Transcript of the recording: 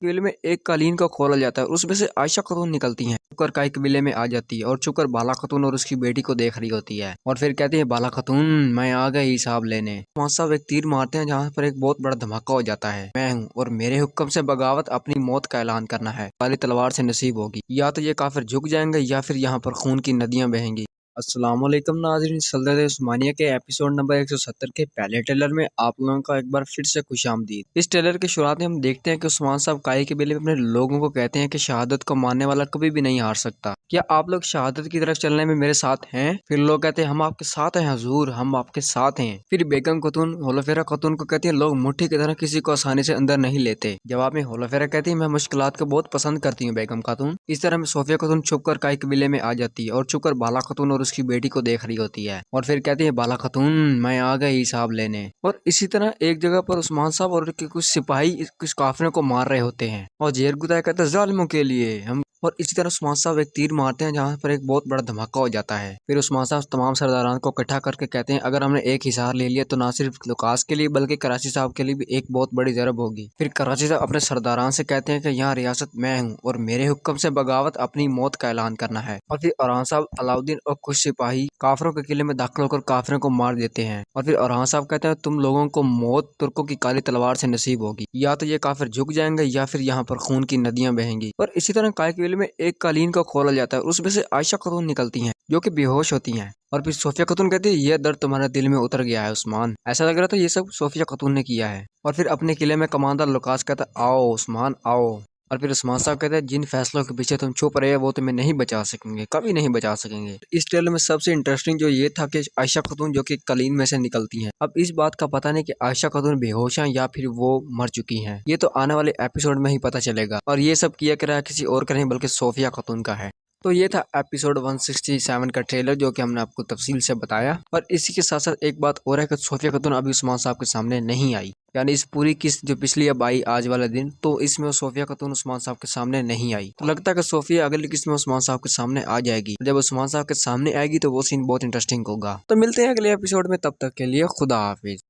कबीले में एक कालीन को खोला जाता है और उसमें से आयशा खातून निकलती हैं। छुपकर काई कबीले में आ जाती है और छुपकर बाला खातून और उसकी बेटी को देख रही होती है और फिर कहती है, बाला खातून मैं आ गई हिसाब लेने। वहाँ सब एक तीर मारते हैं जहाँ पर एक बहुत बड़ा धमाका हो जाता है। मैं हूँ और मेरे हुक्म से बगावत अपनी मौत का ऐलान करना है, काली तलवार से नसीब होगी। या तो ये काफिर झुक जाएंगे या फिर यहाँ पर खून की नदियां बहेंगी। अस्सलामुअलैकुम नाज़रीन, सल्लल्लाहु अलैहि उस्मानिया के एपिसोड नंबर 170 के पहले ट्रेलर में आप लोगों का एक बार फिर से खुशामदीद। इस ट्रेलर की शुरुआत में हम देखते हैं कि उस्मान साहब काई के बेले में अपने लोगों को कहते हैं कि शहादत को मानने वाला कभी भी नहीं हार सकता। क्या आप लोग शहादत की तरफ चलने में मेरे साथ हैं? फिर लोग कहते हैं, हम आपके साथ हैं हजूर, हम आपके साथ हैं। फिर बेगम खातून होलोफेरा खातून को कहती है, लोग मुट्ठी की तरह किसी को आसानी से अंदर नहीं लेते। जवाब में होलोफेरा कहती है, मैं मुश्किलात को बहुत पसंद करती हूँ बेगम खातून। इस तरह में सोफिया खातून छुपकर काई कबीले में आ जाती है और छुपकर बाला खातून और उसकी बेटी को देख रही होती है और फिर कहती है, बाला खातून मैं आ गई हिसाब लेने। और इसी तरह एक जगह पर उस्मान साहब और उनके कुछ सिपाही कुछ काफिरों को मार रहे होते हैं और जेर गुदाय कहता है, जालिमों के लिए हम। और इसी तरह उस्मान साहब एक तीर मारते हैं जहाँ पर एक बहुत बड़ा धमाका हो जाता है। फिर उस्मान साहब तमाम सरदारान को इकट्ठा करके कहते हैं, अगर हमने एक हिसार ले लिया तो ना सिर्फ लुकास के लिए बल्कि कराची साहब के लिए भी एक बहुत बड़ी जरब होगी। फिर कराची साहब अपने सरदारान से कहते हैं कि यहाँ रियासत मैं हूँ और मेरे हुक्म से बगावत अपनी मौत का ऐलान करना है। और फिर औरंग साहब, अलाउद्दीन और कुछ सिपाही काफिरों के किले में दाखिल होकर काफिरों को मार देते हैं। और फिर औरंग साहब कहते हैं, तुम लोगों को मौत तुर्कों की काली तलवार से नसीब होगी। या तो ये काफिर झुक जाएंगे या फिर यहाँ पर खून की नदियां बहेंगी। और इसी तरह काई कबीले में एक कालीन को खोला जाता है और उसमें से आयशा खातून निकलती हैं जो कि बेहोश होती हैं। और फिर सोफिया खातून कहती है, ये दर्द तुम्हारे दिल में उतर गया है उस्मान। ऐसा लग रहा था ये सब सोफिया खातून ने किया है। और फिर अपने किले में कमांडर लुकास कहता है, आओ उस्मान आओ। और फिर उस्मान साहब कहते हैं, जिन फैसलों के पीछे तुम छुप रहे हो वो तुम्हें नहीं बचा सकेंगे, कभी नहीं बचा सकेंगे। इस ट्रेलर में सबसे इंटरेस्टिंग जो ये था कि आयशा खातून जो कि कलीन में से निकलती हैं। अब इस बात का पता नहीं कि आयशा खातून बेहोश हैं या फिर वो मर चुकी हैं, ये तो आने वाले एपिसोड में ही पता चलेगा। और ये सब किया कराया किसी और का नहीं बल्कि सोफिया खातून का है। तो ये था एपिसोड 167 का ट्रेलर जो कि हमने आपको तफसील से बताया। और इसी के साथ साथ एक बात और है कि सोफिया खातून अभी उस्मान साहब के सामने नहीं आई, यानी इस पूरी किस्त जो पिछली अब आई आज वाले दिन, तो इसमें सोफिया खातून उस्मान साहब के सामने नहीं आई। तो लगता है कि सोफिया अगली किस्त में उस्मान साहब के सामने आ जाएगी। जब उस्मान साहब के सामने आएगी तो वो सीन बहुत इंटरेस्टिंग होगा। तो मिलते हैं अगले एपिसोड में, तब तक के लिए खुदा हाफिज।